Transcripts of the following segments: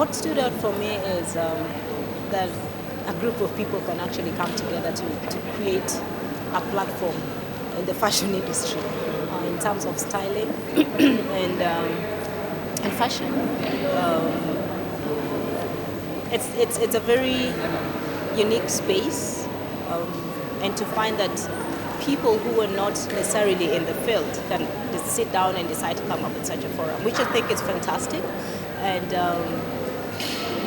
what stood out for me is that a group of people can actually come together to create a platform in the fashion industry in terms of styling and fashion. It's a very unique space, and to find that people who are not necessarily in the field can just sit down and decide to come up with such a forum, which I think is fantastic. And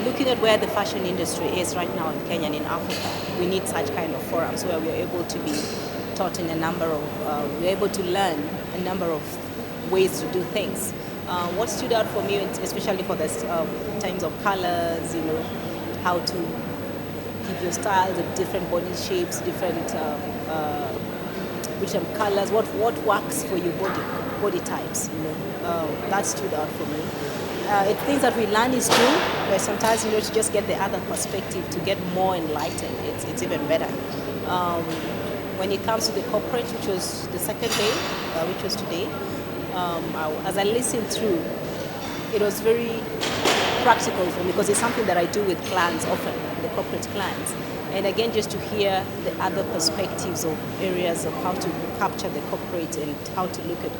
looking at where the fashion industry is right now in Kenya and in Africa, we need such kind of forums where we are able to be taught in a number of, we're able to learn a number of ways to do things. What stood out for me, especially for the times of colors, how to give your styles of different body shapes, different colors, what works for your body types, that stood out for me. It's things that we learn is true, where sometimes to just get the other perspective, to get more enlightened, it's even better. When it comes to the corporate, which was the second day, which was today, as I listened through, it was very practical for me because it's something that I do with clients often, the corporate clients. And again, just to hear the other perspectives of areas of how to capture the corporate and how to look at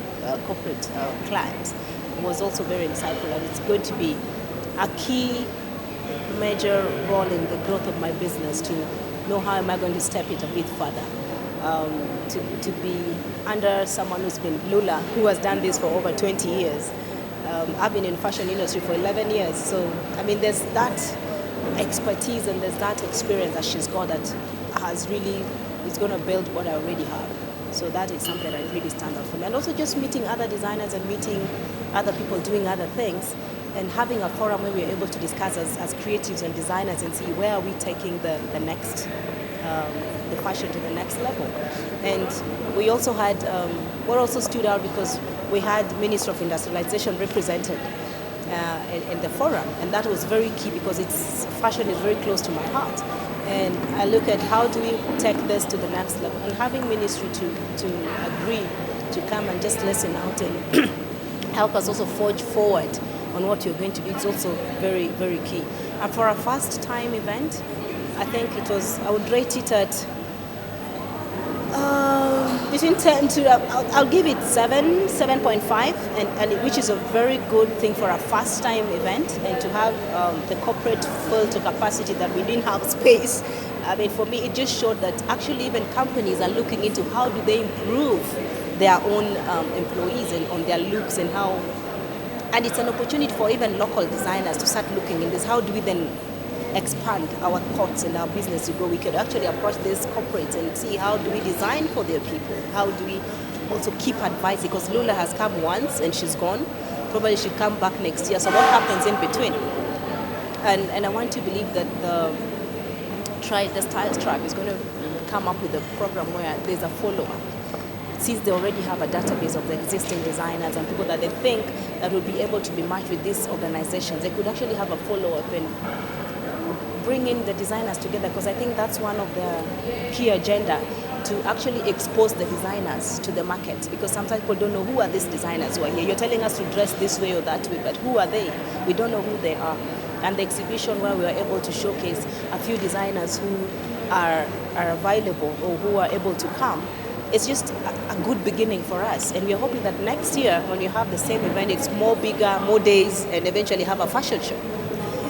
corporate clients was also very insightful, and it's going to be a key major role in the growth of my business to know how am I going to step it a bit further. To be under someone who's been Lula, who has done this for over 20 years. I've been in the fashion industry for 11 years, so there's that expertise and there's that experience that she's got that has really is going to build what I already have. So that is something that really stands out for me. And also just meeting other designers and meeting other people doing other things and having a forum where we're able to discuss as creatives and designers and see where are we taking the next the fashion to the next level. And we also had what also stood out because we had Minister of Industrialization represented in the forum, and that was very key because fashion is very close to my heart. And I look at how do we take this to the next level, and having ministry to agree to come and just listen out and help us also forge forward on what you're going to do, it's also very, very key. And for a first time event, I think I would rate it at between 10 to, I'll give it 7.5, and which is a very good thing for a first time event, and to have the corporate full to capacity that we didn't have space. For me, it just showed that actually even companies are looking into how do they improve their own employees and on their looks and it's an opportunity for even local designers to start looking in this. How do we then expand our thoughts and our business to go? We could actually approach these corporates and see how do we design for their people? How do we also keep advising? Because Lula has come once and she's gone. Probably she'll come back next year. So what happens in between? And I want to believe that the Styles Tribe is going to come up with a program where there's a follow-up. Since they already have a database of the existing designers and people that they think that will be able to be matched with these organizations, they could actually have a follow-up and bring in the designers together, because I think that's one of the key agenda, to actually expose the designers to the market, because sometimes people don't know who are these designers who are here. You're telling us to dress this way or that way, but who are they? We don't know who they are. And the exhibition where we are able to showcase a few designers who are available or who are able to come, it's just a good beginning for us. And we're hoping that next year, when you have the same event, it's more bigger, more days, and eventually have a fashion show.